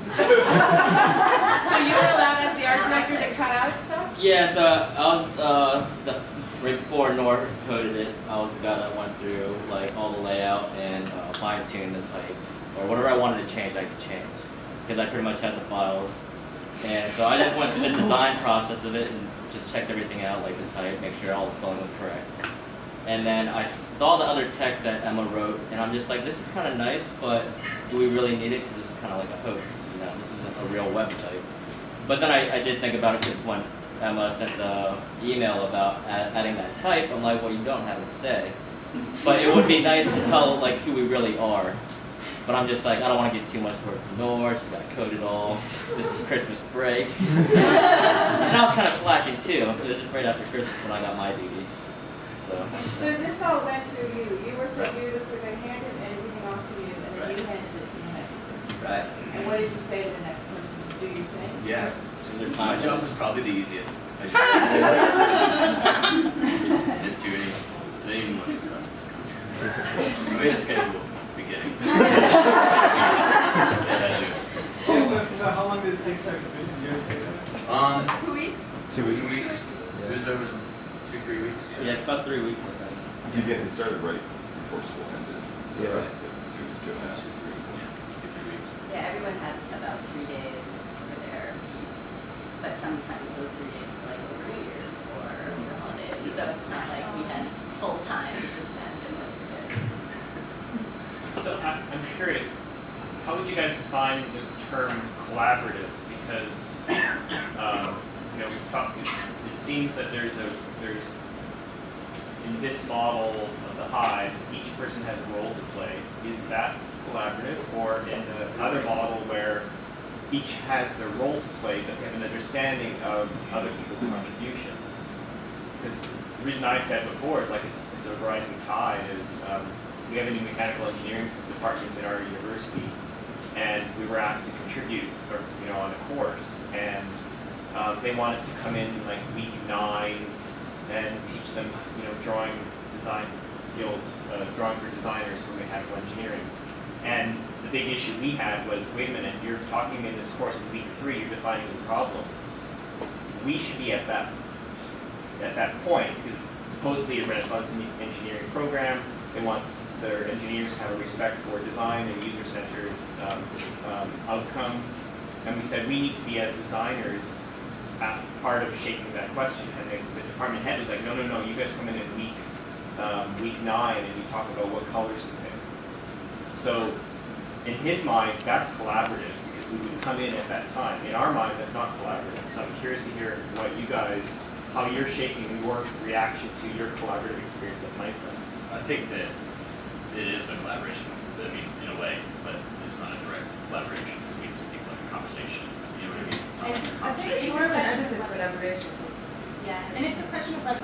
So you were allowed as the art director to cut out stuff? Yeah, so I was right before Nor coded it, I was the guy that went through like all the layout and fine tune the type, or whatever I wanted to change, I could change, because I pretty much had the files. And so I just went through the design process of it and just checked everything out, like the type, make sure all the spelling was correct. And then I saw the other text that Emma wrote, and I'm just like, this is kind of nice, but do we really need it? Because this is kind of like a hoax, you know, this isn't a real website. But then I did think about it, because when Emma sent the email about adding that type, I'm like, well, you don't have it to say. But it would be nice to tell like who we really are. But I'm just like, I don't want to get too much work from Nor, she got coded all, this is Christmas break. And I was kind of slacking too, it was just right after Christmas when I got my duties. So this all went through you. You were so beautiful, they handed everything off to you, and then you handed it to the next person. Right. And what did you say to the next person? Do you think? Yeah. My job was probably the easiest. I just didn't do anything. I didn't even look at stuff. Just come here. We had a schedule at the beginning. So how long did it take to start the vision? Did you ever say that? 2 weeks? 2 weeks. 2 weeks. It was over 2-3 weeks. Yeah, it's about 3 weeks, I think. You get it started right before school ended. So Yeah. right. She was doing that. 2-3 weeks. Yeah, everyone had about 3 days for their piece, but sometimes those 3 days were like over New Year's or over holidays, so it's not like we had full time to spend in most of it. So I'm curious, how would you guys define the term collaborative? Because you know, we've talked. It seems that there's in this model of the hive, each person has a role to play. Is that collaborative, or in the other model where each has their role to play, but they have an understanding of other people's contributions? Because the reason I said before is like it's a rising tide. Is we have a new mechanical engineering department in our university, and we were asked to contribute, or, you know, on a course, and they want us to come in like week 9 and teach them, you know, drawing design skills, drawing for designers for mechanical engineering. And the big issue we had was, wait a minute, you're talking in this course in week 3, you're defining the problem. We should be at that point, because supposedly a Renaissance engineering program, they want their engineers to have a respect for design and user-centered outcomes. And we said we need to be, as designers, as part of shaping that question. And the department head was like, no, you guys come in week 9 and you talk about what colors to pick. So in his mind, that's collaborative, because we would come in at that time. In our mind, that's not collaborative. So I'm curious to hear what you guys, how you're shaping your reaction to your collaborative experience at MICA. I think that it is a collaboration, I mean, in a way, but it's not a direct collaboration. It means people like a conversation. You know what I mean? I I think it's more of an ethical collaboration. Yeah, and it's a question of like